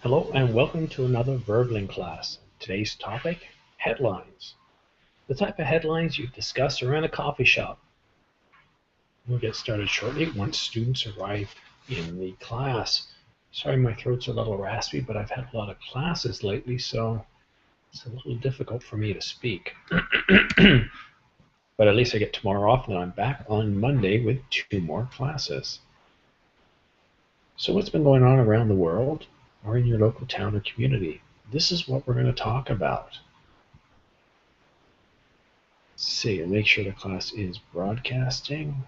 Hello and welcome to another Verbling class. Today's topic, headlines. The type of headlines you discuss around a coffee shop. We'll get started shortly once students arrive in the class. Sorry my throat's a little raspy, but I've had a lot of classes lately, so it's a little difficult for me to speak. But at least I get tomorrow off and then I'm back on Monday with 2 more classes. So what's been going on around the world or in your local town or community? This is what we're going to talk about. Let's see, and make sure the class is broadcasting.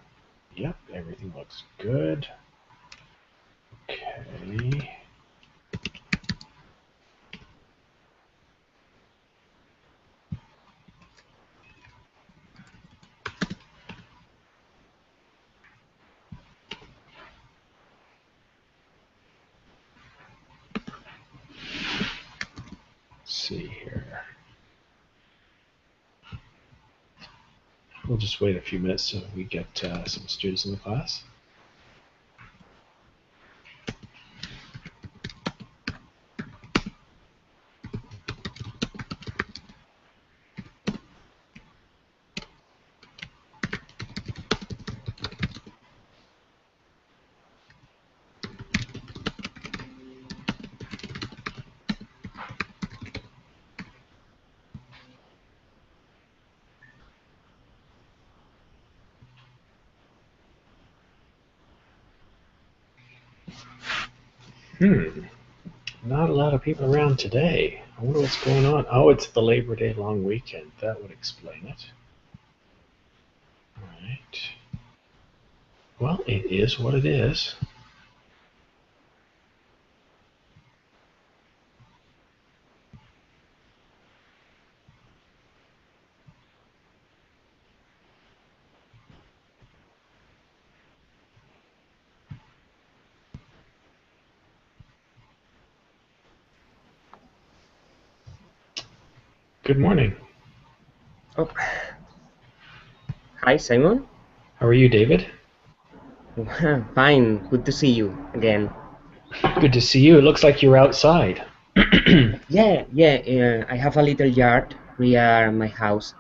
Yep, everything looks good. Okay. Let's see here. We'll just wait a few minutes so we get some students in the class. Not a lot of people around today. I wonder what's going on. Oh, it's the Labor Day long weekend. That would explain it. All right. Well, it is what it is. Good morning. Oh. Hi, Simon. How are you, David? Fine. Good to see you again. Good to see you. It looks like you're outside. Yeah. I have a little yard near my house,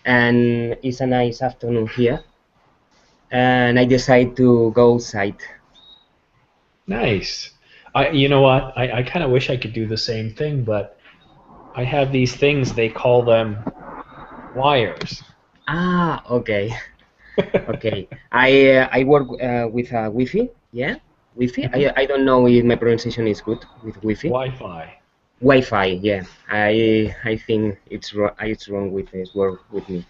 and it's a nice afternoon here. And I decided to go outside. Nice. You know what? I kind of wish I could do the same thing, but I have these things, they call them wires. Ah, okay. Okay. I work with Wi-Fi. Yeah, Wi-Fi. I don't know if my pronunciation is good with Wi-Fi. Wi-Fi. Wi-Fi. Yeah. I think it's wrong with this word with me.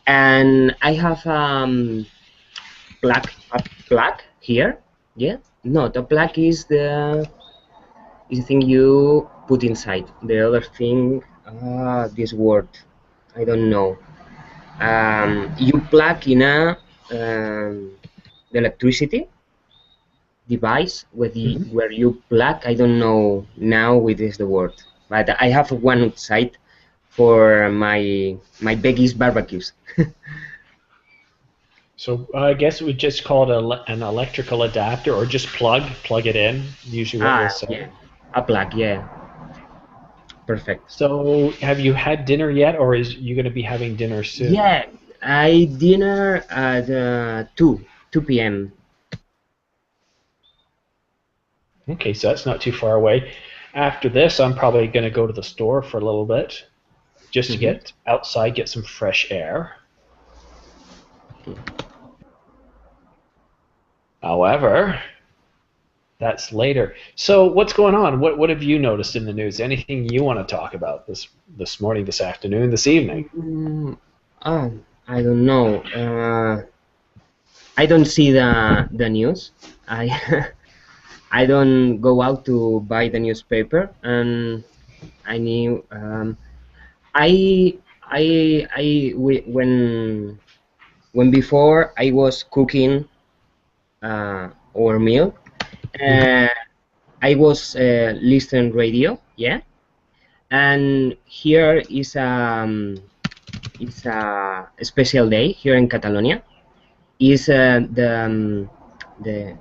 And I have a plug here. Yeah. No, the plug is the thing you put inside. The other thing, this word, I don't know. You plug in the electricity device where you plug. I don't know now what is the word, but I have one outside for my biggest barbecues. So I guess we just call it an electrical adapter, or just plug it in, usually what we'll say. Yeah, a plug, yeah. Perfect. So have you had dinner yet, or is you going to be having dinner soon? Yeah, I dinner at 2 p.m. Okay, so that's not too far away. After this, I'm probably going to go to the store for a little bit, just to get outside, get some fresh air. However, that's later. So what's going on? What have you noticed in the news? Anything you want to talk about this morning, this afternoon, this evening? Oh, I don't know. I don't see the news. I don't go out to buy the newspaper, and I knew when before I was cooking our meal, I was listening radio, yeah, and here is it's a special day here in Catalonia. Is the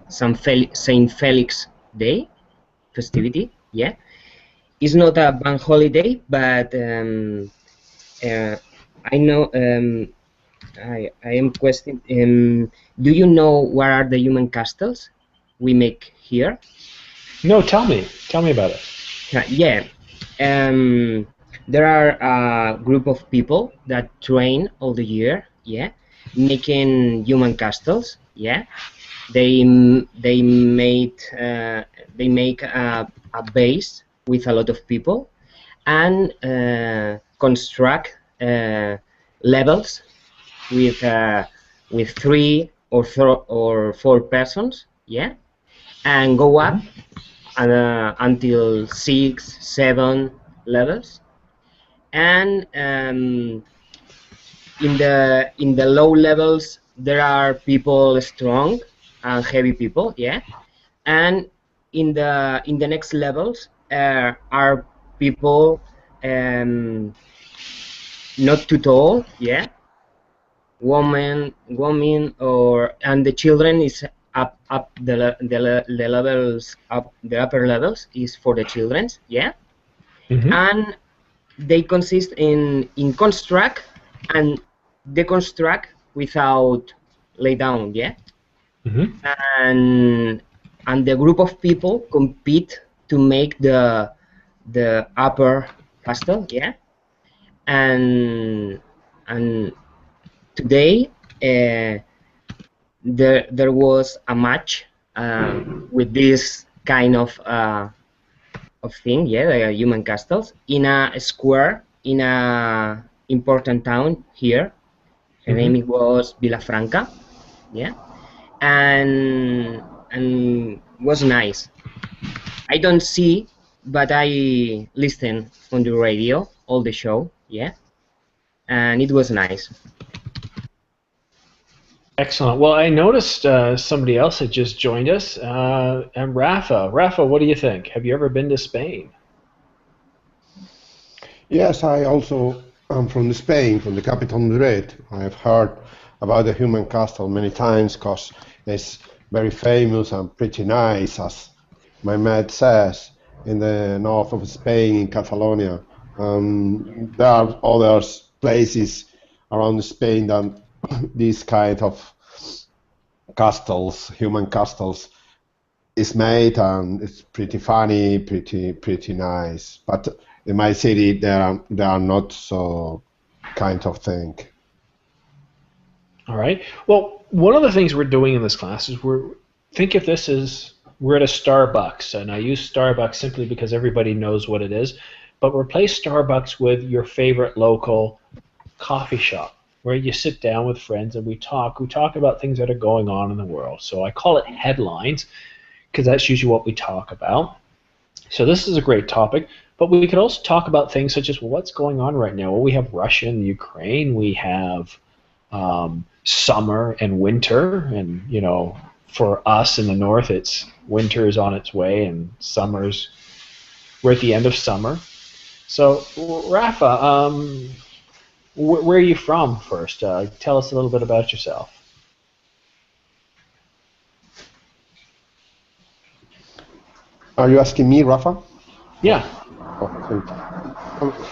Saint Felix Day, festivity. Yeah, it's not a bank holiday, but I know. I am questioning. Do you know what are the human castles we make here? No, tell me. Tell me about it. Yeah. Um, there are a group of people that train all the year. Yeah, making human castles. Yeah, they they made they make a base with a lot of people and construct levels with three or four persons, yeah, and go up Hmm. until 6, 7 levels. And in the low levels there are people strong and heavy people, yeah, and in the next levels are people um, not too tall, yeah, woman or and the children is up the levels up the upper levels is for the childrens, yeah, Hmm. and they consist in construct and deconstruct without lay down, yeah, Hmm. and the group of people compete to make the upper castle, yeah, and and today there was a match with this kind of thing, yeah, the human castles in a square in a important town here. Her name Hmm. it was Villafranca, yeah, and was nice. I don't see, but I listen on the radio all the show, yeah, and it was nice. Excellent. Well, I noticed somebody else had just joined us, and Rafa. Rafa, what do you think? Have you ever been to Spain? Yes, I also am from Spain, from the capital Madrid. I have heard about the human castle many times because it's very famous and pretty nice, as my mate says, in the north of Spain, in Catalonia. There are other places around Spain that these kind of castles, human castles, is made, and it's pretty funny, pretty nice. But in my city, there are not so kind of thing. All right. Well, one of the things we're doing in this class is think of this as we're at a Starbucks, and I use Starbucks simply because everybody knows what it is. But replace Starbucks with your favorite local coffee shop where you sit down with friends and we talk. We talk about things that are going on in the world. So I call it headlines because that's usually what we talk about. So this is a great topic, but we could also talk about things such as, well, what's going on right now? Well, we have Russia and Ukraine. We have summer and winter, and for us in the north, it's winter is on its way, and we're at the end of summer. So, Rafa, where are you from first? Tell us a little bit about yourself. Are you asking me, Rafa? Yeah. Oh, thank you.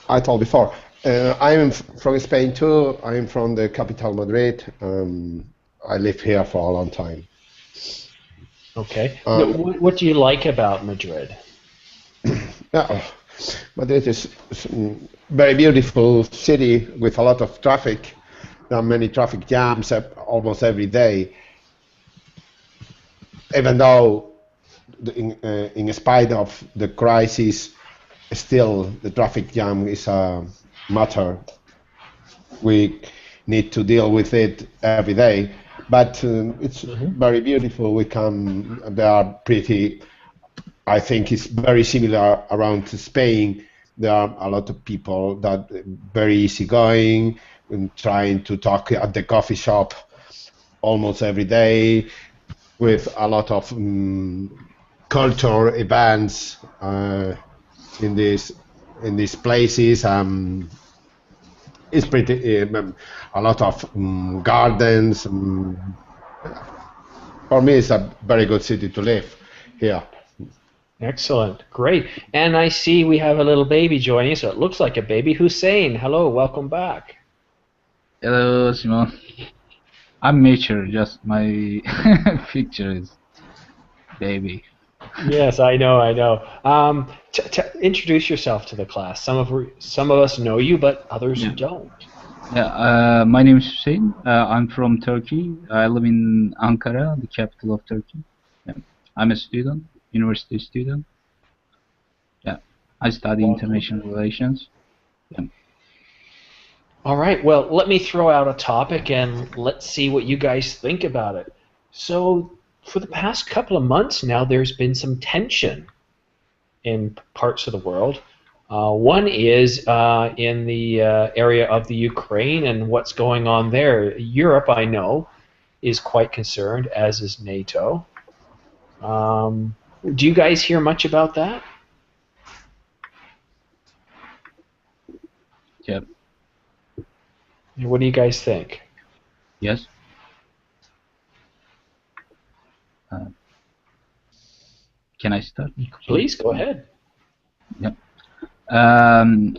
I told before. I am from Spain too. I am from the capital, Madrid. I live here for a long time. Okay. Um, What do you like about Madrid? yeah, Madrid is very beautiful city with a lot of traffic. There are many traffic jams almost every day. Even though, in spite of the crisis, still the traffic jam is a matter. We need to deal with it every day. But it's Hmm. very beautiful. They are pretty, I think it's very similar around Spain. There are a lot of people that very easygoing and trying to talk at the coffee shop almost every day with a lot of culture events in these places. It's pretty a lot of gardens. For me, it's a very good city to live here. Excellent. Great. And I see we have a little baby joining, so it looks like a baby. Hussein, hello, welcome back. Hello, Simon. I'm mature, just my picture is baby. Yes, I know, I know. Introduce yourself to the class. Some of us know you, but others Yeah. don't. Yeah, my name is Hussein. I'm from Turkey. I live in Ankara, the capital of Turkey. Yeah. I'm a student, university student. Yeah, I study Welcome. international relations. Yeah. All right, well, let me throw out a topic and let's see what you guys think about it. So, for the past couple of months now, there's been some tension in parts of the world. One is in the area of the Ukraine and what's going on there. Europe, I know, is quite concerned, as is NATO. Do you guys hear much about that? Yeah. What do you guys think? Yes. Can I start? Please, go ahead. Yeah.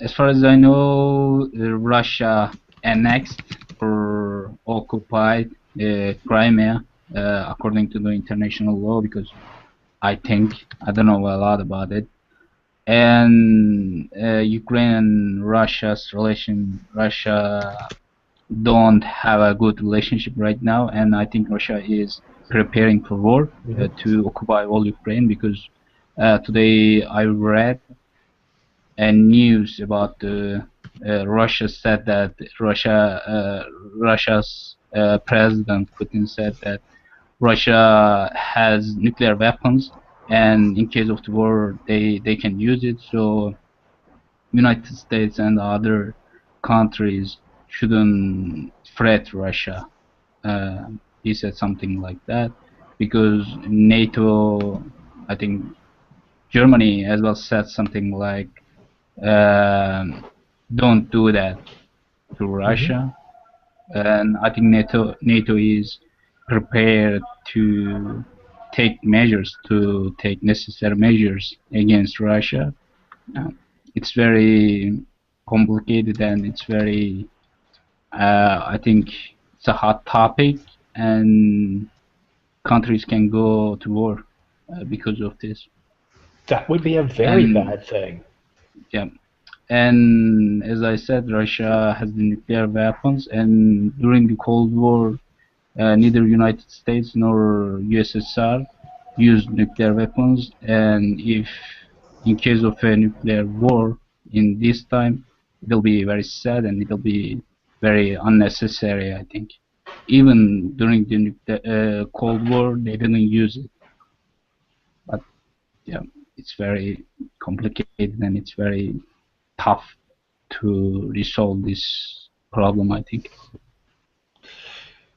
As far as I know, Russia annexed or occupied Crimea according to the international law, because I don't know a lot about it. And Ukraine and Russia don't have a good relationship right now, and I think Russia is preparing for war to occupy all Ukraine, because today I read news about Russia said that Russia's president Putin said that Russia has nuclear weapons, and in case of the war they can use it. So United States and other countries shouldn't threat Russia. He said something like that, because NATO, I think Germany as well said something like, don't do that to Russia. And I think NATO is prepared to take necessary measures against Russia. It's very complicated, and it's very I think it's a hot topic, and countries can go to war because of this. That would be a very bad thing. Yeah. And as I said, Russia has the nuclear weapons, and during the Cold War, neither United States nor USSR used nuclear weapons. And if in case of a nuclear war in this time, it'll be very sad and it'll be very unnecessary, I think. Even during the Cold War, they didn't use it. But yeah, it's very complicated and it's very tough to resolve this problem, I think.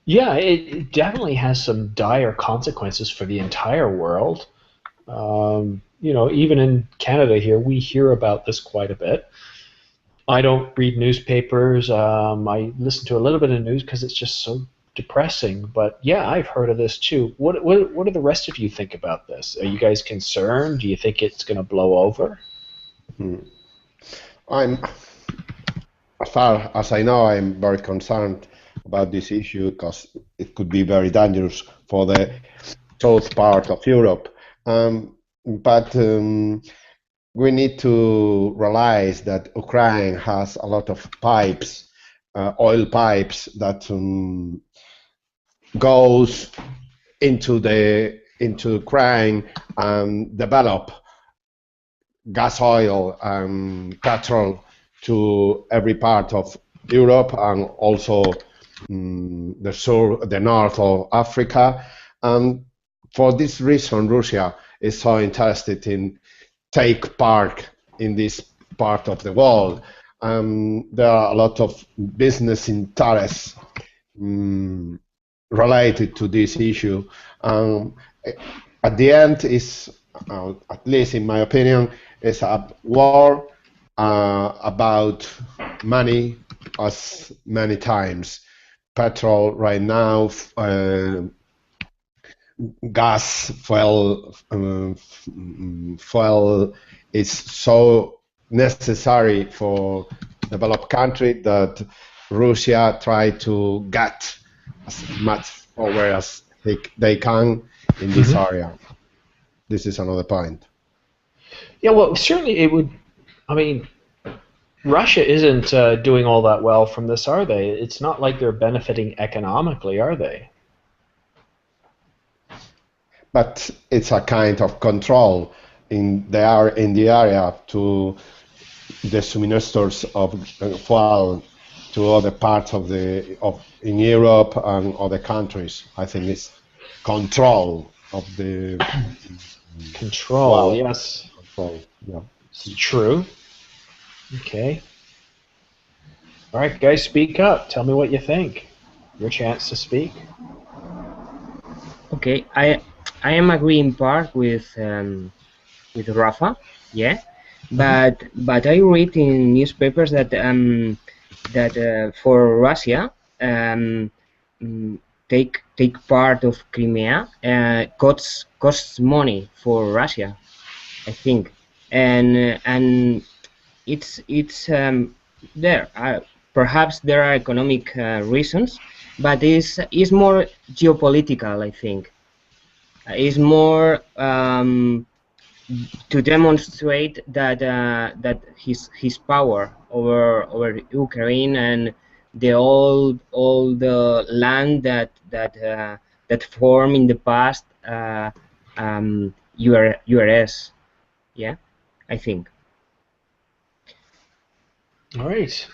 Yeah, it definitely has some dire consequences for the entire world. Even in Canada here, we hear about this quite a bit. I don't read newspapers. I listen to a little bit of news because it's just so depressing. But yeah, I've heard of this too. What do the rest of you think about this? Are you guys concerned? Do you think it's going to blow over? As far as I know, I'm very concerned about this issue because it could be very dangerous for the south part of Europe. But we need to realize that Ukraine has a lot of pipes, oil pipes that goes into Ukraine and develop gas oil and petrol to every part of Europe and also the north of Africa. And for this reason, Russia is so interested in take part in this part of the world. There are a lot of business interests related to this issue. At the end, is at least in my opinion, is a war about money, as many times. Petrol right now gas fuel is so necessary for developed country that Russia try to get as much power as they can in this area. This is another point. Yeah, well, certainly it would. I mean, Russia isn't doing all that well from this, are they? It's not like they're benefiting economically, are they? But it's a kind of control in the area to the suministers of fuel to other parts of in Europe and other countries. I think it's control of the Control, well, yes. control. Yeah. It's true. Okay. All right, guys, speak up. Tell me what you think. Your chance to speak. Okay, I am agreeing part with Rafa, yeah, but I read in newspapers that for Russia mm, take part of Crimea costs money for Russia, I think, and it's there. Perhaps there are economic reasons, but is more geopolitical, I think. Is more to demonstrate that that his power over Ukraine and the all the land that formed in the past URS. Yeah, I think. All right.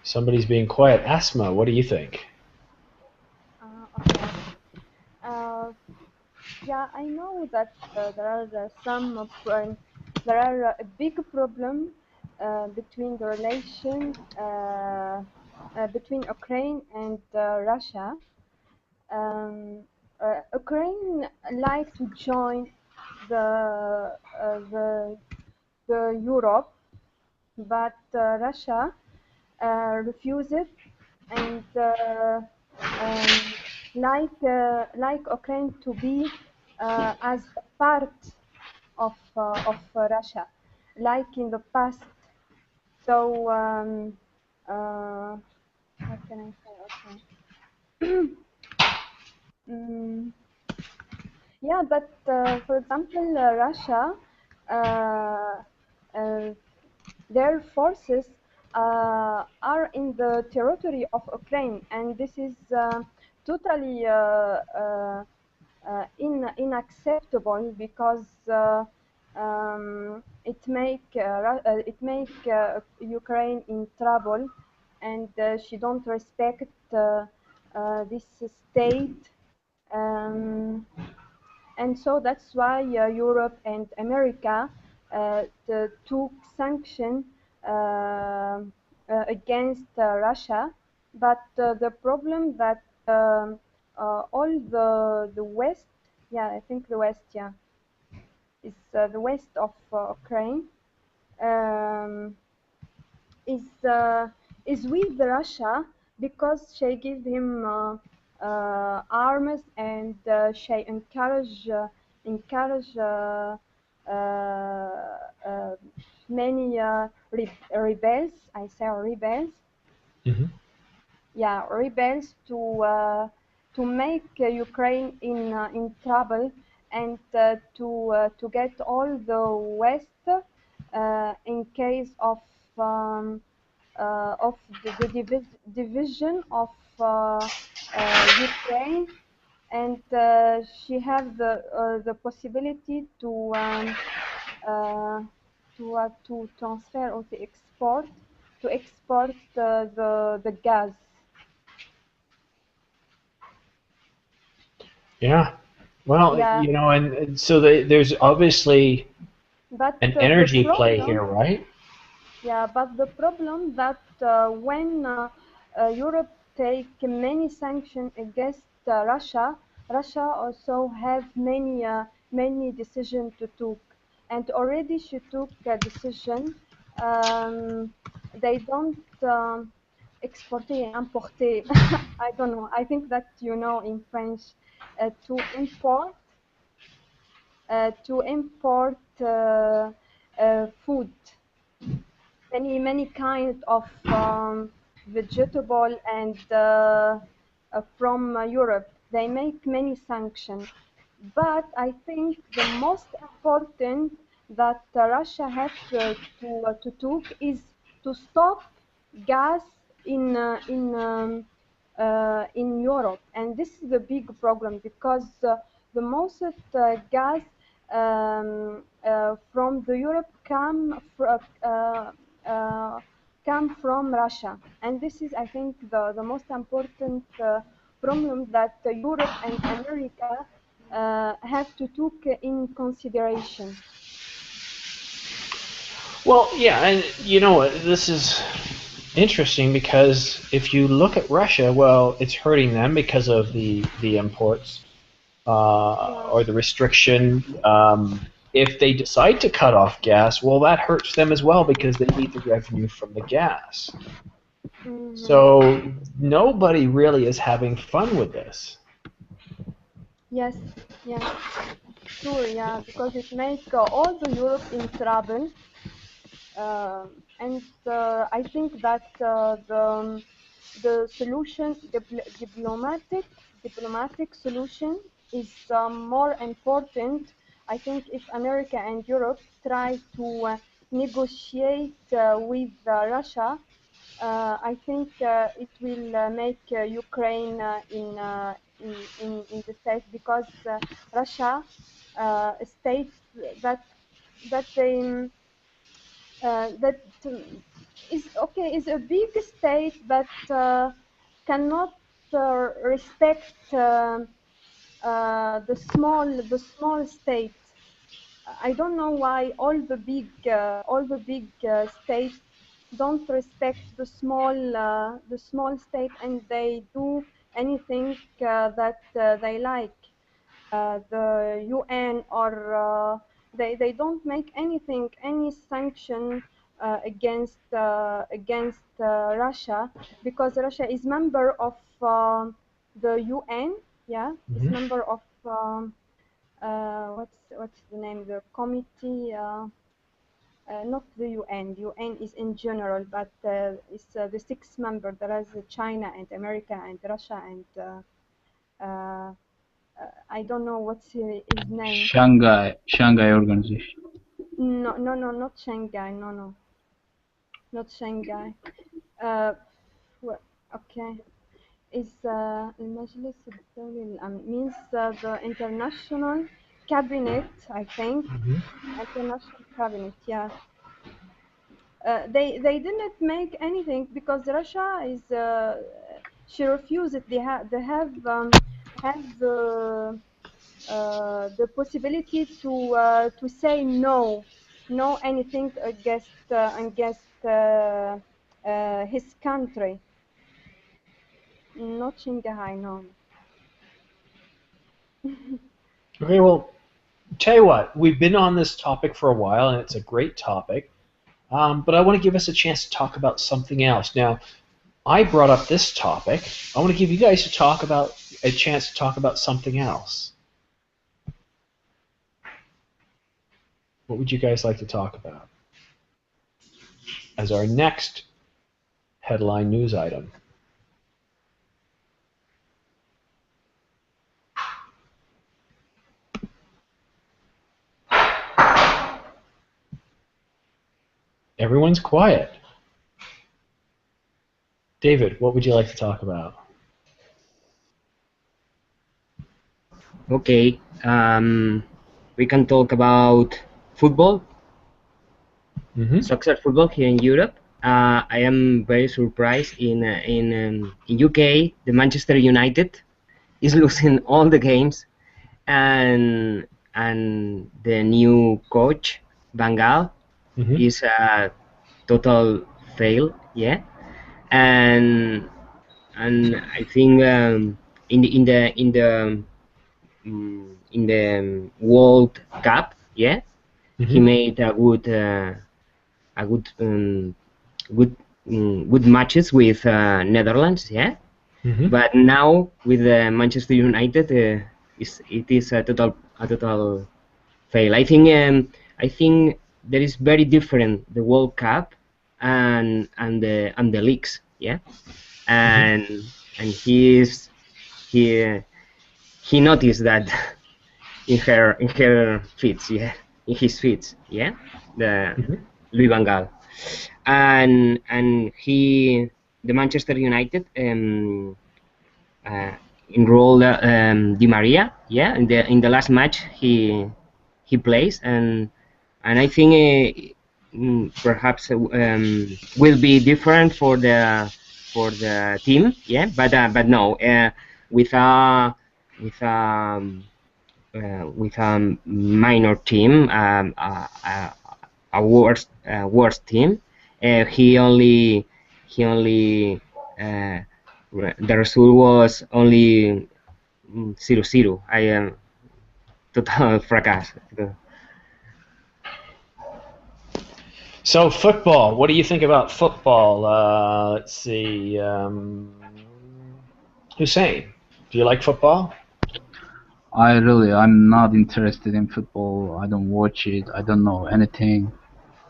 Somebody's being quiet. Asma, what do you think? Okay. Uh, yeah, I know that there are there are a big problem between the relation between Ukraine and Russia. Ukraine like to join the uh, the the Europe, but Russia refused and um, like Ukraine to be as part of Russia, like in the past. So what can I say? Okay. Mm, yeah, but for example, Russia, uh, uh, their forces are in the territory of Ukraine, and this is totally inacceptable because it make Ukraine in trouble, and she don't respect this state. Um, and so that's why Europe and America took sanction against Russia. But the problem that all the West, yeah, I think the West, yeah, is the West of Ukraine um, is with Russia because she give him arms and she encourage uh, many rebels. I say rebels. Mm-hmm. Yeah, rebels to make Ukraine in trouble and to get all the West in case of the division of Ukraine, and she have the possibility uh, to transfer or to export the gas. Yeah. Well, Yeah, and so there's obviously but an the energy play here, problem, right? yeah, but the problem that when Europe take many sanctions against Russia, Russia also have many decisions to take, and already she took a decision. Um, they don't. exporter, importer. I don't know. I think that you know in French, to import, food, many kind of vegetable and from Europe. They make many sanctions, but I think the most important that Russia has to take is to stop gas in Europe, and this is a big problem because the most gas from the Europe come from Russia, and this is, I think, the most important problem that Europe and America have to take in consideration. Well, yeah, and you know what? This is interesting because if you look at Russia, well, it's hurting them because of the imports or the restriction. If they decide to cut off gas, well, that hurts them as well because they need the revenue from the gas. Mhm. So nobody really is having fun with this. Yes, sure, yeah, because it makes all the Europe in trouble, and I think that the solution, diplomatic solution, is more important. I think if America and Europe try to negotiate with Russia, I think it will make Ukraine in the safe because Russia states that they that is a big state but cannot respect the small state. I don't know why all the big states don't respect the small state, and they do anything that they like. The UN or they don't make any sanction against Russia because Russia is member of the UN. Yeah, is member of what's the name? The committee. Not the UN. The UN is in general, but it's the six member. There is China and America and Russia and I don't know what's his name. Shanghai Organization. No, not Shanghai. No, not Shanghai. Okay. Is المجلس الدولي للأمن means the international cabinet, I think. International cabinet, yeah. They didn't make anything because Russia is she refused it. They have the possibility to say no anything against his country. Not Shanghai, no. Okay, well, tell you what, we've been on this topic for a while, and it's a great topic. But I want to give us a chance to talk about something else. Now, I brought up this topic. I want to give you guys a chance to talk about something else. What would you guys like to talk about as our next headline news item? Everyone's quiet. David, what would you like to talk about? Okay, we can talk about football, soccer football here in Europe. I am very surprised in UK, the Manchester United is losing all the games, and the new coach Van Gaal is a total fail, yeah, and I think in the World Cup, yeah, he made a good good matches with Netherlands, yeah. Mhm. But now with Manchester United, it is a total fail. I think there is very different the World Cup and the leagues, yeah. And he noticed that in her feeds, yeah, in his feeds, yeah, the Mhm. Louis van Gaal, and the Manchester United uh, enrolled Di Maria, yeah, in the last match he plays, and I think perhaps will be different for the team, yeah, but no, with a with a with a minor team, a worse team. He only the result was only 0-0. I am total fracas. So football. What do you think about football? Let's see. Hussein, do you like football? I'm not interested in football. I don't watch it. I don't know anything.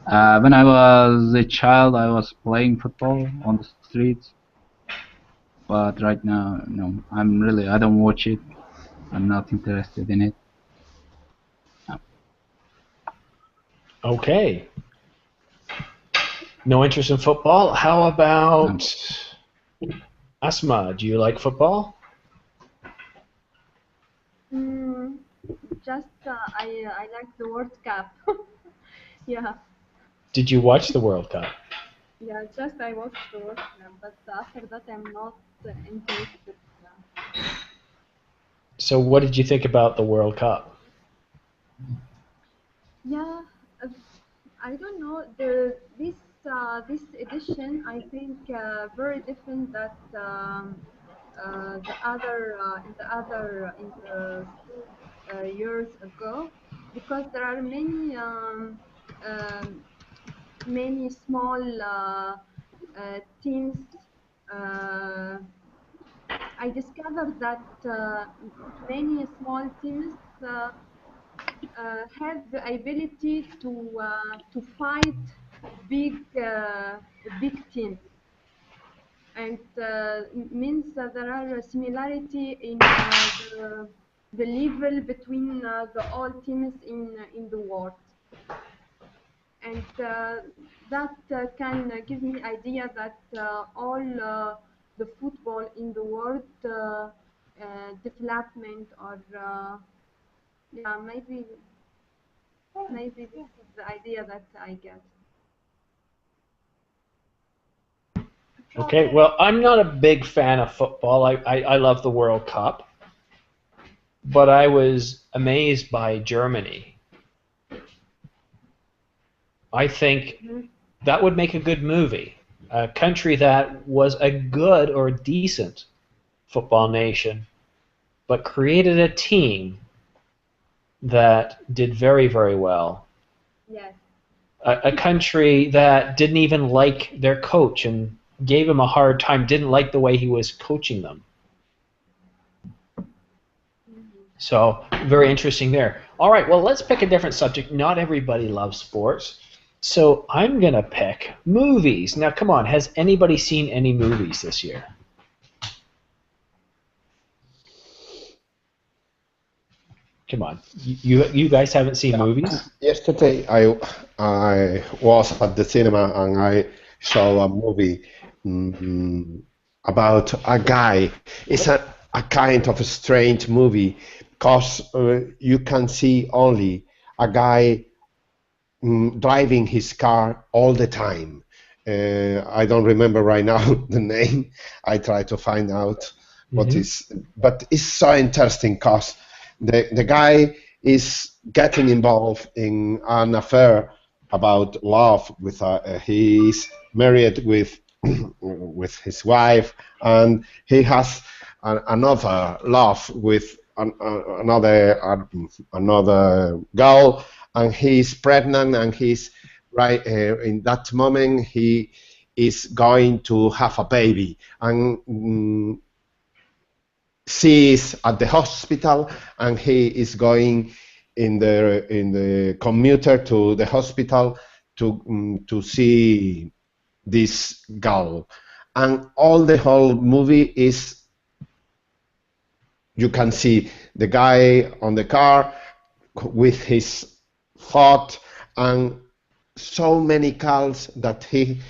When I was a child, I was playing football on the streets, but right now, no. I don't watch it. I'm not interested in it. Okay. No interest in football. How Um, about Asma? Do you like football? Mm, just I like the World Cup. Yeah, Did you watch the World Cup? yeah. Just I watched the World Cup, but after that I'm not interested. So what did you think about the World Cup? Yeah, uh, I don't know. This edition I think very different that the other in the other in the years ago, because there are um, many small teams. Uh, I discovered that many small teams have the ability to fight big big teams, and means that there are a similarity in the level between the all teams in the world, and that can give me idea that all the football in the world development, or yeah, maybe this is the idea that I get. Okay, well, I'm not a big fan of football. I love the World Cup, but I was amazed by Germany. I think Mhm. that would make a good movie. A country that was a good or decent football nation, but created a team that did very, very well. Yes. A country that didn't even like their coach and gave him a hard time, didn't like the way he was coaching them. Mhm. So, very interesting there. All right, well, let's pick a different subject. Not everybody loves sports. So, I'm going to pick movies. Now, come on, has anybody seen any movies this year? Come on. You guys haven't seen movies? Yesterday, I was at the cinema and I saw a movie mm, about a guy. It's a kind of a strange movie because you can see only a guy driving his car all the time. I don't remember right now the name. I try to find out what Mm-hmm. is, but it's so interesting because the guy is getting involved in an affair about love with he's married with with his wife, and he has another love with another girl, and he's pregnant, and he's right in that moment is going to have a baby, and she is at the hospital, and he is going in the commuter to the hospital to see this girl, and all the whole movie is, you can see the guy on the car with his thought and so many calls that he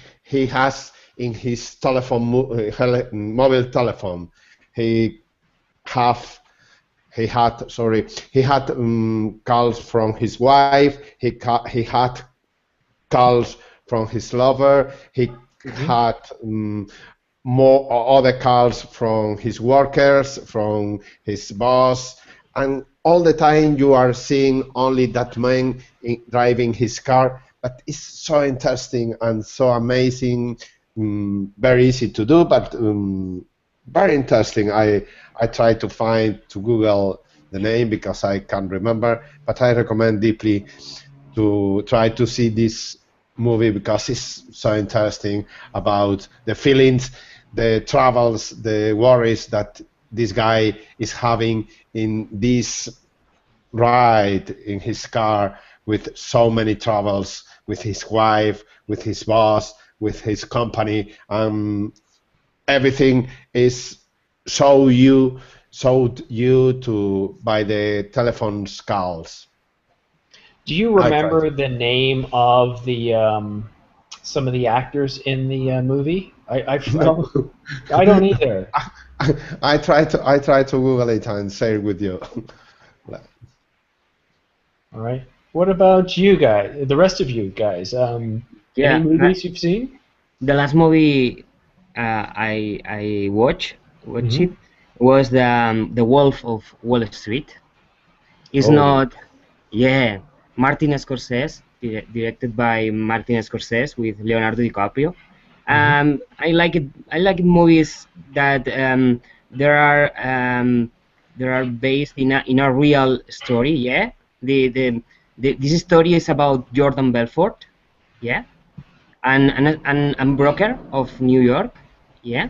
has in his telephone, mobile telephone. He have he had calls from his wife. He had calls from his lover. He had more other calls from his workers, from his boss, and all the time you are seeing only that man driving his car. But it's so interesting and so amazing, very easy to do, but very interesting. I try to Google the name because I can't remember, but I recommend deeply to try to see this movie because it's so interesting about the feelings, the travels, the worries that this guy is having in this ride in his car with so many travels, with his wife, with his boss, with his company. Everything is showed you to by the telephone calls. Do you remember the name of the some of the actors in the movie? No. I don't either. I try to Google it and share it with you. All right. What about you guys? The rest of you guys? Yeah, any movies you've seen? the last movie I watched it was the Wolf of Wall Street. It's not, yeah, Martin Scorsese, directed by Martin Scorsese with Leonardo DiCaprio. I like it. I like movies that there are based in a real story. Yeah, this story is about Jordan Belfort. Yeah, and broker of New York. Yeah,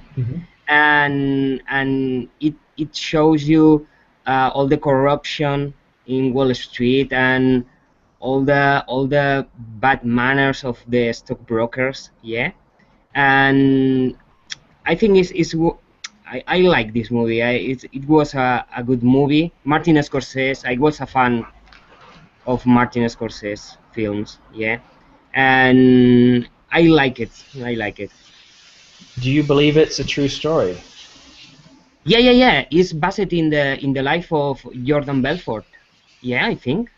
and it shows you all the corruption in Wall Street and all the bad manners of the stockbrokers. Yeah, and I think I like this movie. It was a good movie. Martin Scorsese. I was a fan of Martin Scorsese films. Yeah, and I like it. I like it. Do you believe it's a true story? Yeah. It's based in the life of Jordan Belfort. Yeah, I think.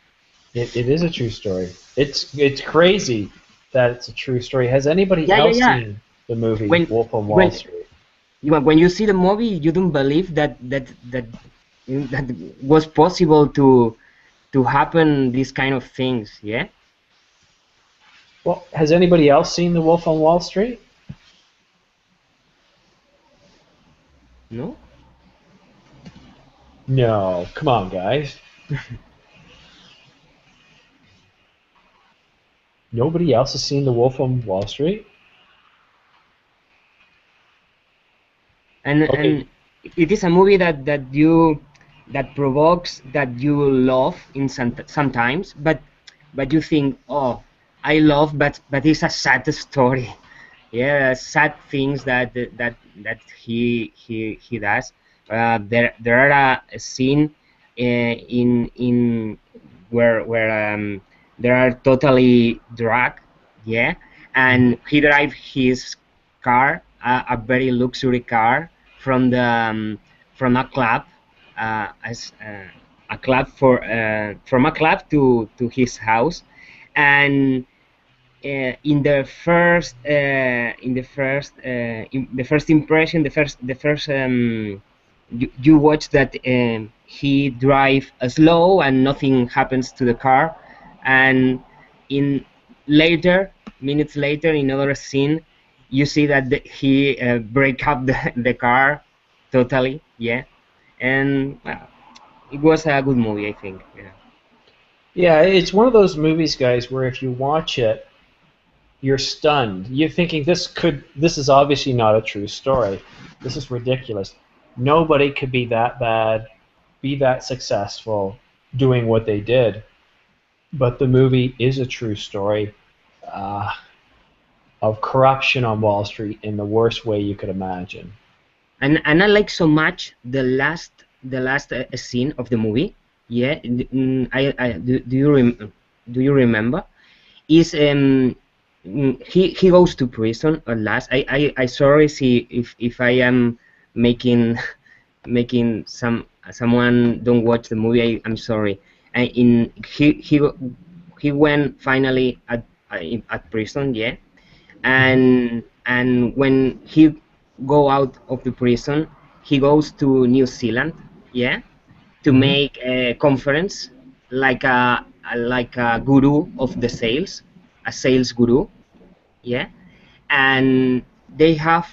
It is a true story. It's crazy that it's a true story. Has anybody else seen the movie Wolf on Wall Street? When you see the movie, you don't believe that was possible to happen these kind of things. Yeah. Well, has anybody else seen The Wolf on Wall Street? No. No, come on, guys. Nobody else has seen The Wolf on Wall Street? And it is a movie that provokes that you love in sometimes, but you think, oh, I love, but it's a sad story. Yeah, sad things that he does. There are a scene in where they are totally drunk, yeah, and he drives his car, a very luxury car, from a club, as a club from a club to his house, and in the first impression, you watch that he drive slow and nothing happens to the car, and minutes later, in another scene, you see that he break up the car totally. Yeah, and it was a good movie, I think. Yeah. Yeah, it's one of those movies, guys, where if you watch it, you're stunned. You're thinking this is obviously not a true story. This is ridiculous. Nobody could be that bad, be that successful doing what they did. But the movie is a true story uh, of corruption on Wall Street in the worst way you could imagine. And I like so much the last scene of the movie. Yeah, do you remember? Is he goes to prison at last. I sorry see if I am making making someone don't watch the movie. I'm sorry. And he went finally at prison. Yeah, and when he go out of the prison, he goes to New Zealand. Yeah, to Mhm. make a conference like a guru of the sales, a sales guru. Yeah, and they have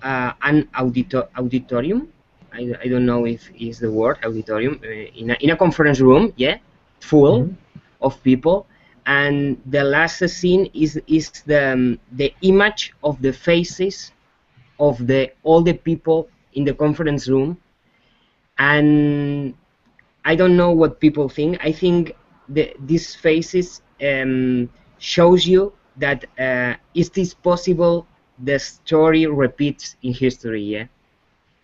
an auditorium. I don't know if is the word auditorium in a conference room. Yeah, full Mhm. of people, and the last scene is the image of the faces of the all the people in the conference room, and I don't know what people think. I think these faces shows you that is this possible the story repeats in history, yeah?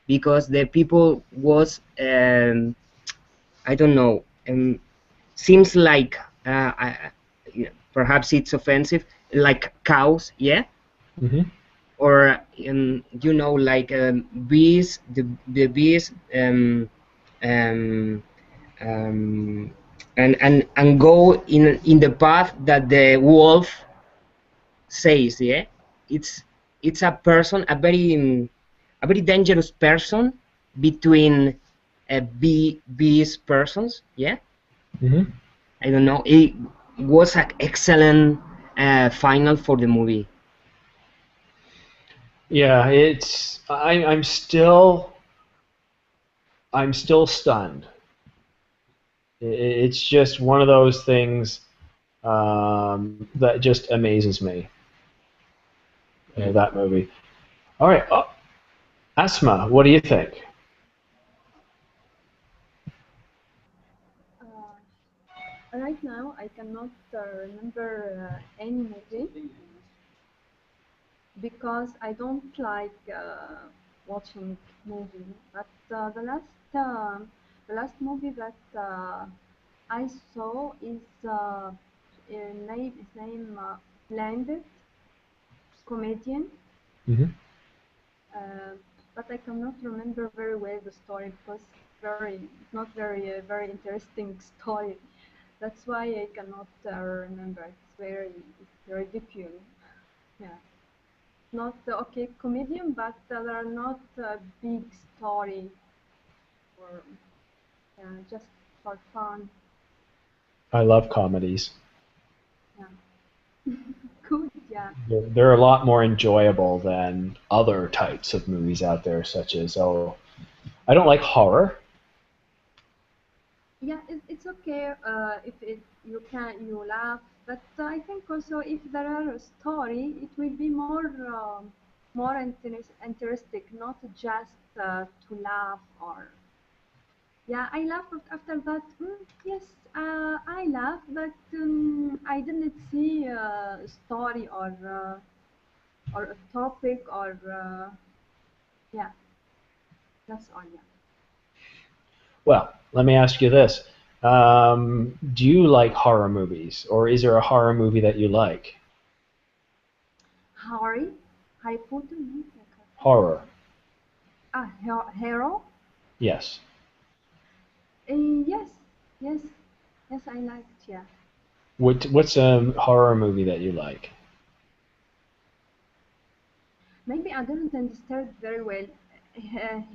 Because the people was I don't know, seems like yeah, perhaps it's offensive, like cows, yeah, Mhm. or you know, like bees, the bees, um, um, and go in the path that the wolf says. Yeah, it's it's a person, a very dangerous person between bees persons. Yeah, Mhm. I don't know. It was an excellent final for the movie. Yeah, I'm still stunned. It's just one of those things that just amazes me. Mm. That movie. All right, Asma, what do you think? Right now, I cannot remember any movie because I don't like watching movie. But the last movie that I saw is his name Blinded Comedian. Hmm. Uh, but I cannot remember very well the story because it's not very interesting story. That's why I cannot remember. It's ridiculous. Yeah, not okay comedian, but there are not big story or just for fun. I love comedies. Yeah, good. Yeah. They're a lot more enjoyable than other types of movies out there, such as I don't like horror. Yeah, it's okay if you laugh, but I think also if there are a story, it will be more interesting, not just to laugh or yeah. I laugh after that. Yes, I laugh, but I didn't see a story or a topic or yeah, that's all. Yeah. Well, let me ask you this. Do you like horror movies, or is there a horror movie that you like? Harry, Harry Potter, Horror. hero. Yes. Yes, yes, yes, I liked, yeah. What's a horror movie that you like? Maybe I didn't understand very well.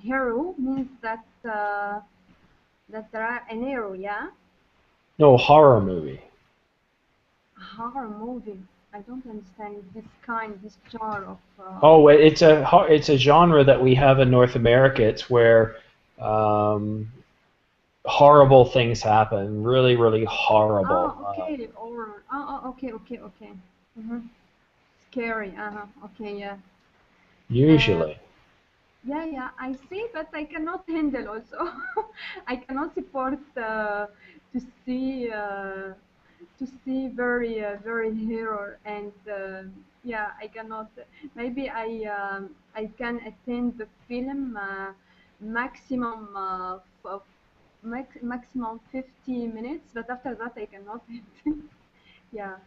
Hero means that there are an hero, yeah? No, horror movie. Horror movie. I don't understand this genre of. Oh, it's a genre that we have in North America. It's where um, horrible things happen, really, really horrible. Okay, or okay, okay, okay. Mm-hmm. scary. Okay, yeah. Usually. Yeah, I see, but I cannot handle also. I cannot support to see uh, to see very horror and yeah, I cannot. Maybe I can attend the film maximum maximum 50 minutes, but after that I cannot. Yeah.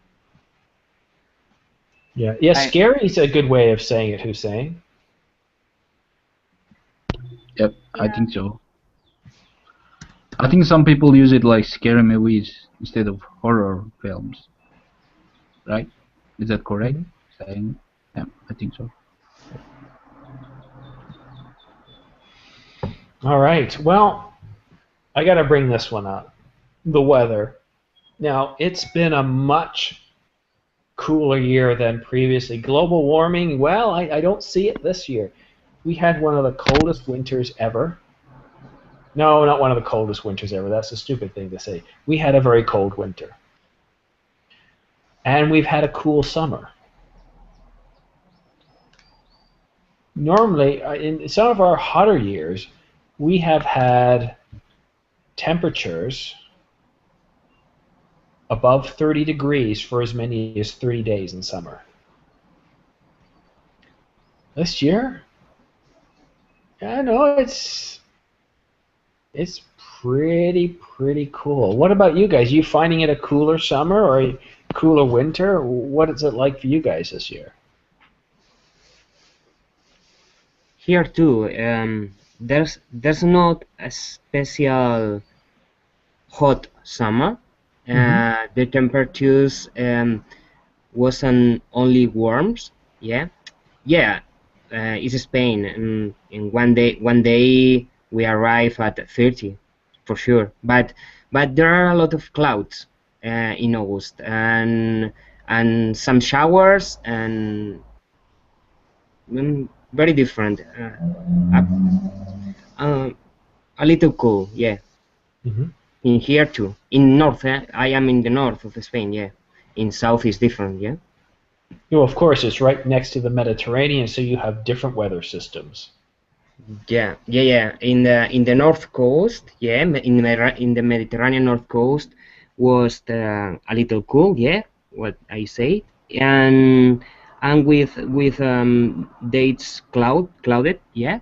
Yeah. Yeah. I Scary is a good way of saying it, Hussein. Yep, I Yeah. think so. I think some people use it like scary movies instead of horror films, right? Is that correct? Mhm. Saying, yeah, I think so. All right. Well, I got to bring this one up. The weather. Now, it's been a much cooler year than previously. Global warming, well, I don't see it this year. We had one of the coldest winters ever. No, not one of the coldest winters ever. That's a stupid thing to say. We had a very cold winter. And we've had a cool summer. Normally, in some of our hotter years, we have had temperatures above 30 degrees for as many as 3 days in summer. This year, I know it's pretty cool. What about you guys? You finding it a cooler summer or a cooler winter? What is it like for you guys this year? Here too, there's not a special hot summer. The temperatures wasn't only warms. Yeah, yeah. It's Spain, and one day we arrive at 30, for sure. But there are a lot of clouds in August, and some showers, and very different. A little cool, yeah. Mm-hmm. In here too. In north, I am in the north of Spain, yeah. In south is different, yeah. You know, of course, it's right next to the Mediterranean, so you have different weather systems. Yeah. In the north coast, yeah, in the Mediterranean north coast was a little cool, yeah. What I say, and with dates clouded, yeah,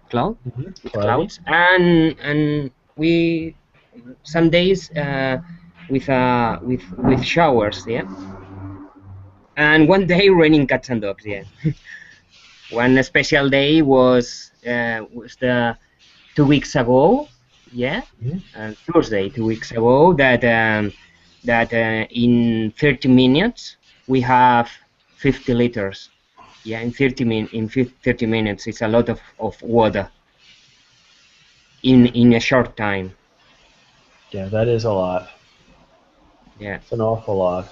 Mm-hmm. with Cloudy. clouds, and we some days with showers, yeah, and one day raining cats and dogs, yeah. One special day was the 2 weeks ago, yeah, Mm-hmm. Thursday 2 weeks ago that in 30 minutes we have 50 liters. Yeah, in 30 minutes, it's a lot of water in a short time. Yeah, that is a lot. Yeah. It's an awful lot.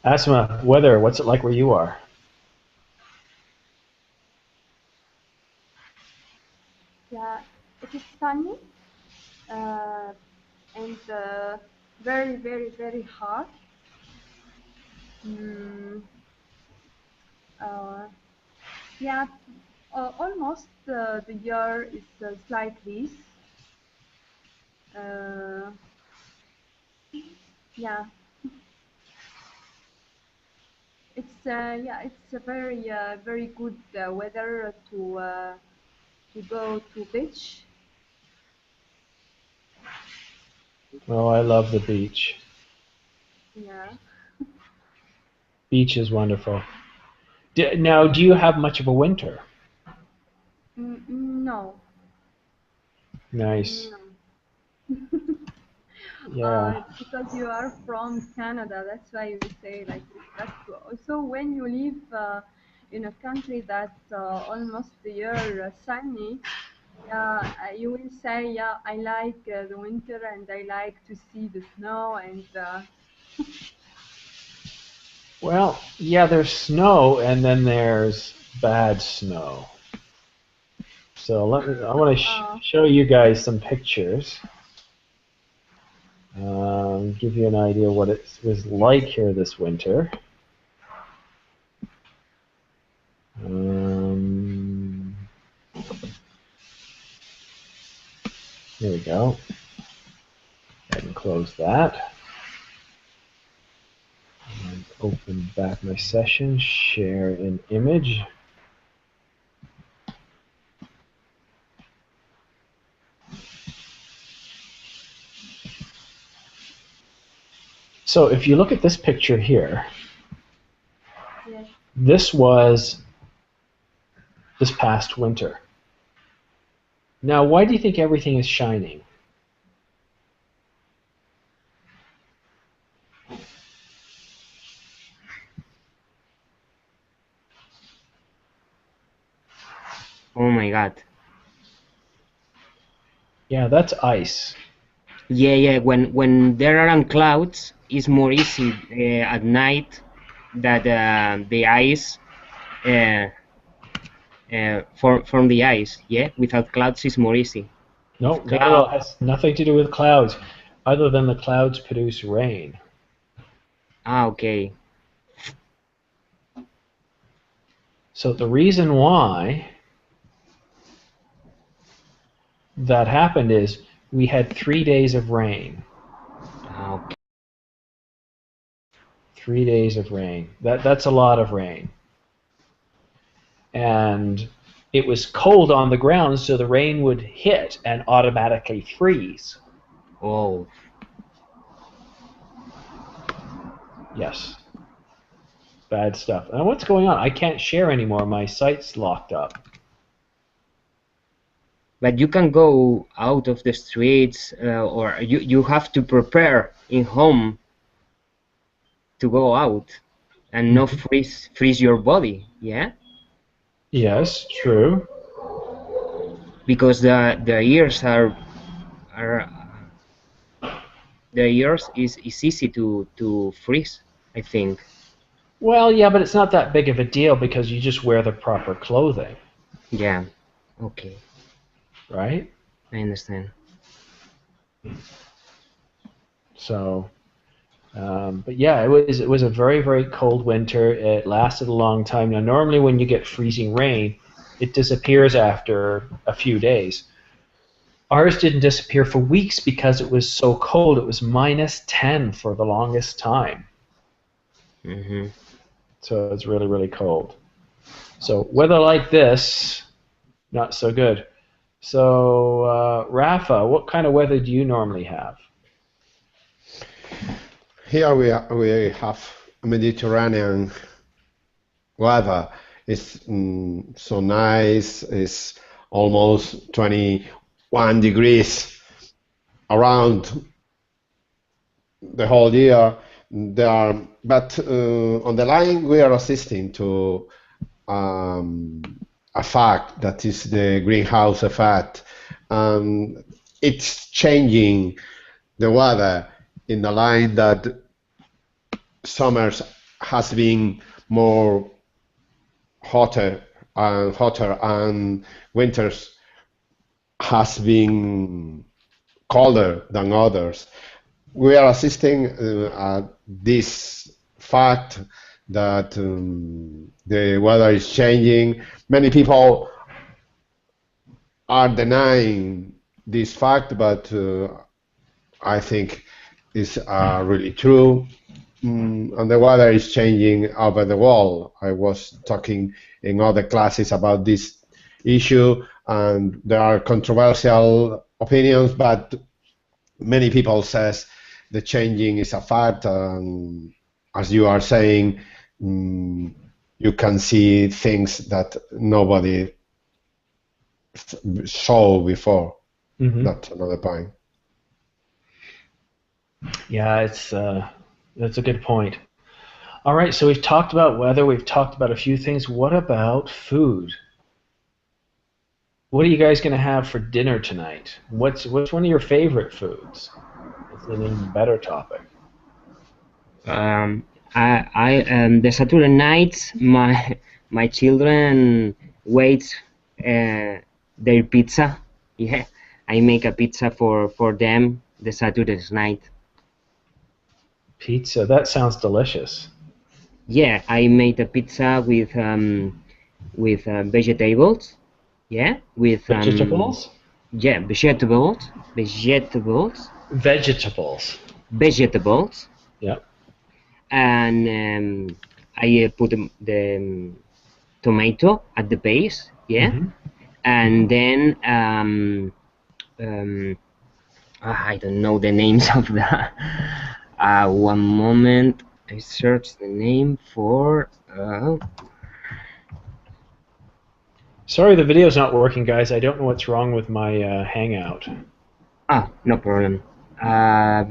Asma, weather, what's it like where you are? Yeah, it is sunny uh, and very hot. Mm, uh, yeah, almost the year is like this. Uh, yeah, it's a very good weather to go to beach. Oh, I love the beach. Yeah. Beach is wonderful. Now, do you have much of a winter? No, Nice. no. Yeah. Because you are from Canada, that's why you say like this. But also, when you live in a country that almost the year sunny, yeah, you will say, yeah, I like the winter and I like to see the snow and Well, yeah, there's snow and then there's bad snow. So I want to uh, show you guys some pictures. Give you an idea what it was like here this winter. There we go. And close that. And open back my session, share an image. So if you look at this picture here, Yes. this was this past winter. Now, why do you think everything is shining? Oh my God. Yeah, that's ice. Yeah. When there aren't clouds, it's more easy at night that the ice from the ice. Yeah, without clouds, it's more easy. No, not at all. It has nothing to do with clouds, other than the clouds produce rain. Ah, okay. So the reason why that happened is we had 3 days of rain. Ah, okay. 3 days of rain. That's a lot of rain. And it was cold on the ground, so the rain would hit and automatically freeze. Oh. Yes. Bad stuff. Now what's going on? I can't share anymore. My site's locked up. But you can go out of the streets, or you have to prepare in home to go out and not freeze your body. Yeah. Yes, true. Because the ears are the ears is easy to freeze, I think. Well, yeah, but it's not that big of a deal because you just wear the proper clothing, Yeah. Okay. right? I understand. So, but yeah, it was a very, very cold winter. It lasted a long time. Now, normally when you get freezing rain, it disappears after a few days. Ours didn't disappear for weeks because it was so cold. It was -10 for the longest time. Mm-hmm. So it's really, really cold. So weather like this, not so good. So, Rafa, what kind of weather do you normally have? Here we have Mediterranean weather. It's so nice. It's almost 21 degrees around the whole year. But on the line we are assisting to a fact that is the greenhouse effect. It's changing the weather in the line that summers has been more hotter and winters has been colder than others. We are assisting at this fact that the weather is changing. Many people are denying this fact, but I think it's really true. And the weather is changing over the world. I was talking in other classes about this issue, and there are controversial opinions, but many people says the changing is a fact. And as you are saying, you can see things that nobody saw before. That's another point. Yeah, that's a good point. All right, so we've talked about weather, we've talked about a few things. What about food? What are you guys going to have for dinner tonight? What's one of your favorite foods? It's an even better topic. The Saturday nights, my children wait their pizza. Yeah, I make a pizza for them the Saturday night. Pizza, that sounds delicious. Yeah, I made a pizza vegetables. Yeah, with Vegetables? yeah, vegetables, Vegetables. Yep. and I put the tomato at the base. Yeah, Mm-hmm. and then I don't know the names of the. One moment, I search the name for. Sorry, the video's not working, guys. I don't know what's wrong with my Hangout. No problem. I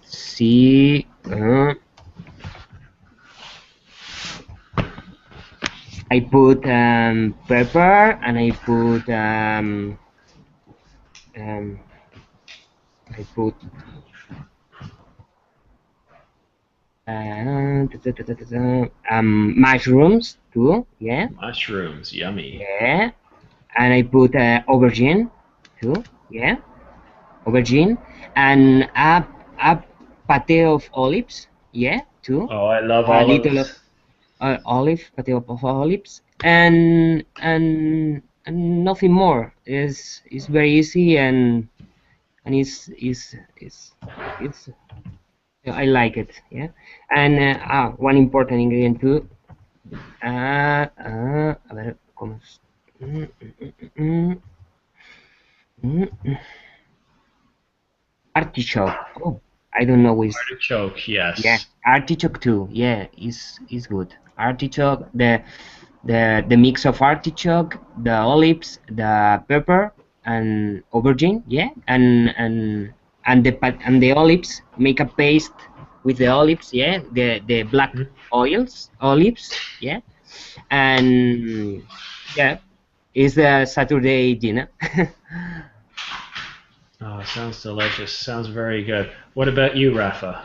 see. I put pepper and I put mushrooms too. Yeah. Mushrooms, yummy. Yeah. And I put aubergine too. Yeah. Aubergine and a pate of olives. Yeah. Too. Oh, I love A olives. little of pate of olives, and nothing more. It's very easy and it's I like it. Yeah. And one important ingredient too. A ver, ¿cómo es? Artichoke. Oh, I don't know which. Artichoke, yes. Yeah, artichoke too. Yeah, is good. Artichoke, the mix of artichoke, the olives, the pepper, and aubergine. Yeah, and the olives, make a paste with the olives. Yeah, the black olives. Yeah, and yeah, it's the Saturday dinner. Oh, sounds delicious. Sounds very good. What about you, Rafa?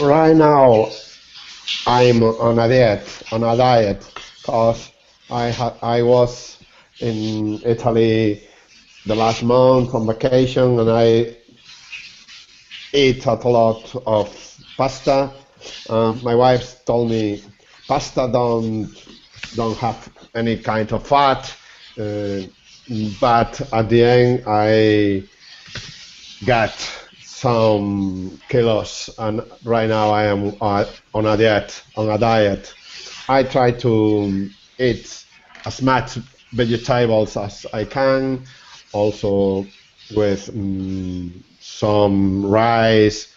Right now, I'm on a diet, because I was in Italy the last month on vacation, and I ate a lot of pasta. My wife told me pasta don't have any kind of fat, but at the end I got some kilos, and right now I am on a diet. I try to eat as much vegetables as I can, also with some rice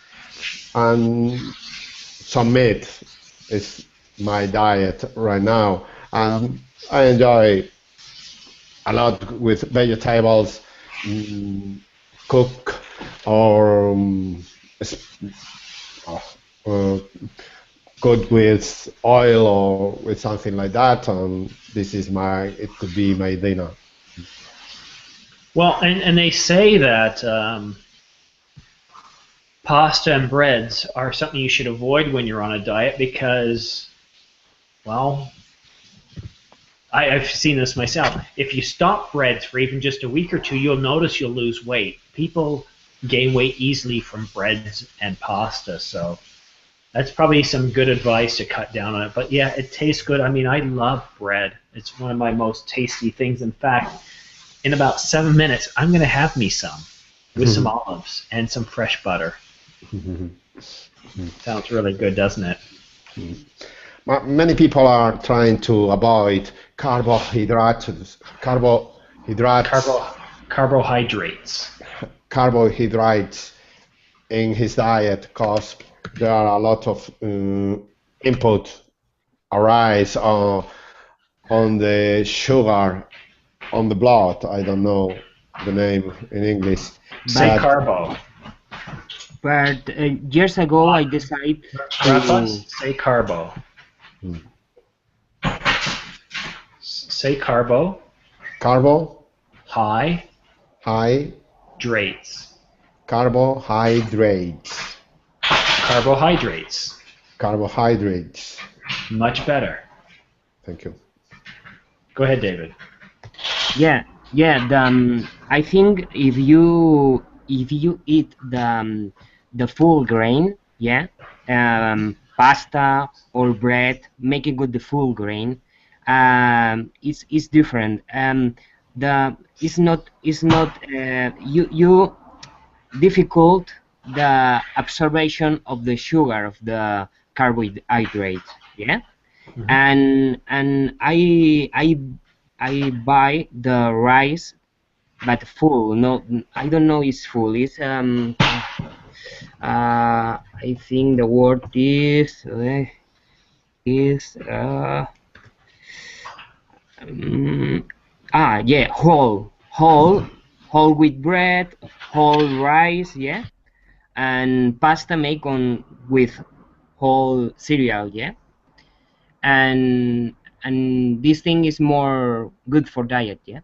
and some meat is my diet right now, and I enjoy a lot with vegetables, cook or cook with oil or with something like that, and it could be my dinner. Well, and they say that pasta and breads are something you should avoid when you're on a diet because, well, I've seen this myself. If you stop breads for even just a week or two, you'll notice you'll lose weight. People gain weight easily from breads and pasta, so that's probably some good advice to cut down on it. But yeah, it tastes good. I mean, I love bread. It's one of my most tasty things. In fact, in about 7 minutes, I'm going to have me some with some olives and some fresh butter. Sounds really good, doesn't it? Many people are trying to avoid carbohydrates in his diet, because there are a lot of input arise on the sugar on the blood. I don't know the name in English. Say carbo. But years ago, I decided Rafa, say carbo. Say carbo. Carbo. Hydrates. Carbohydrates. Carbohydrates. Much better. Thank you. Go ahead, David. Yeah. I think if you eat the full grain, pasta or bread, make it with the full grain. It's different. The it's not you difficult the absorption of the sugar of the carbohydrate. Yeah. And I buy the rice, but full. No, I don't know. It's full. It's I think the word is yeah, whole wheat bread, whole rice, yeah, and pasta make on with whole cereal, yeah, and this thing is more good for diet, yeah.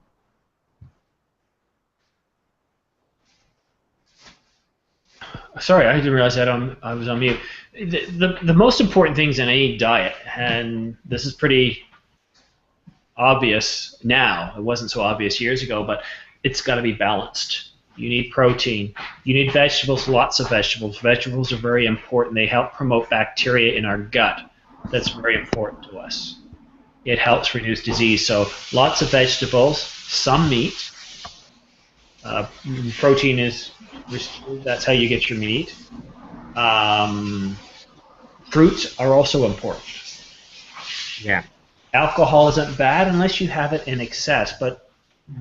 Sorry, I didn't realize I was on mute. The most important things in any diet, and this is pretty obvious now. It wasn't so obvious years ago, but it's got to be balanced. You need protein. You need vegetables, lots of vegetables. Vegetables are very important. They help promote bacteria in our gut. That's very important to us. It helps reduce disease. So lots of vegetables, some meat. Protein is, that's how you get your meat. Fruits are also important. Yeah. Alcohol isn't bad unless you have it in excess, but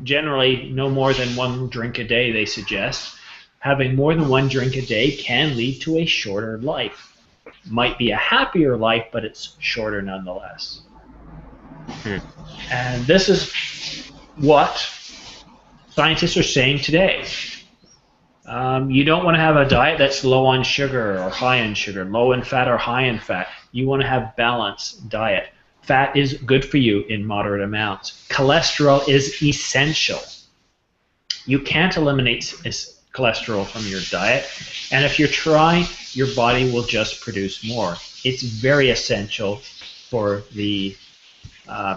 generally no more than 1 drink a day, they suggest. Having more than 1 drink a day can lead to a shorter life. Might be a happier life, but it's shorter nonetheless. And this is what scientists are saying today. You don't want to have a diet that's low on sugar or high in sugar, low in fat or high in fat. You want to have balanced diet. Fat is good for you in moderate amounts. Cholesterol is essential. You can't eliminate cholesterol from your diet, and if you try, your body will just produce more. It's very essential for the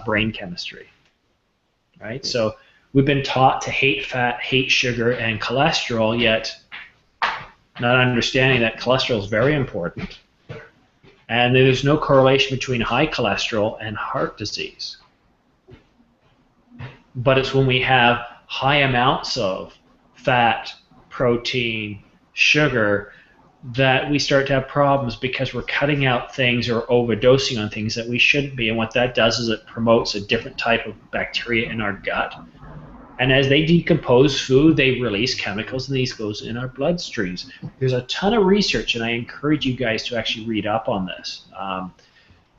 brain chemistry, right? So we've been taught to hate fat, hate sugar, and cholesterol, yet not understanding that cholesterol is very important. And there's no correlation between high cholesterol and heart disease. But it's when we have high amounts of fat, protein, sugar, that we start to have problems because we're cutting out things or overdosing on things that we shouldn't be. And what that does is it promotes a different type of bacteria in our gut. And as they decompose food, they release chemicals, and these goes in our bloodstreams. There's a ton of research, and I encourage you guys to actually read up on this.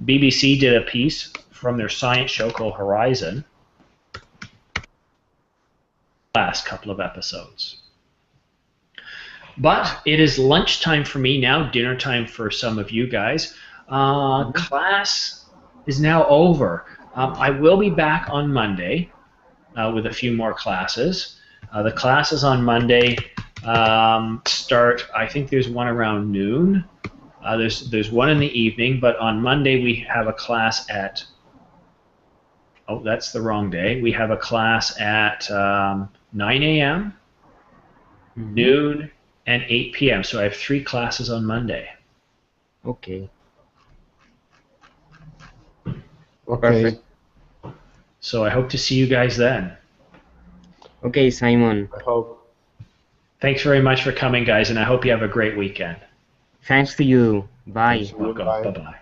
BBC did a piece from their science show called Horizon. Last couple of episodes. But it is lunchtime for me now, dinner time for some of you guys. Class is now over. I will be back on Monday. With a few more classes. The classes on Monday start, I think there's one around noon. There's one in the evening, but on Monday we have a class at, oh, that's the wrong day. We have a class at 9 a.m., noon, and 8 p.m. So I have 3 classes on Monday. Okay. Okay. Perfect. So I hope to see you guys then. Okay, Simon. I hope. Thanks very much for coming, guys, and I hope you have a great weekend. Thanks to you. Bye. Thanks. Welcome. Bye. Bye-bye.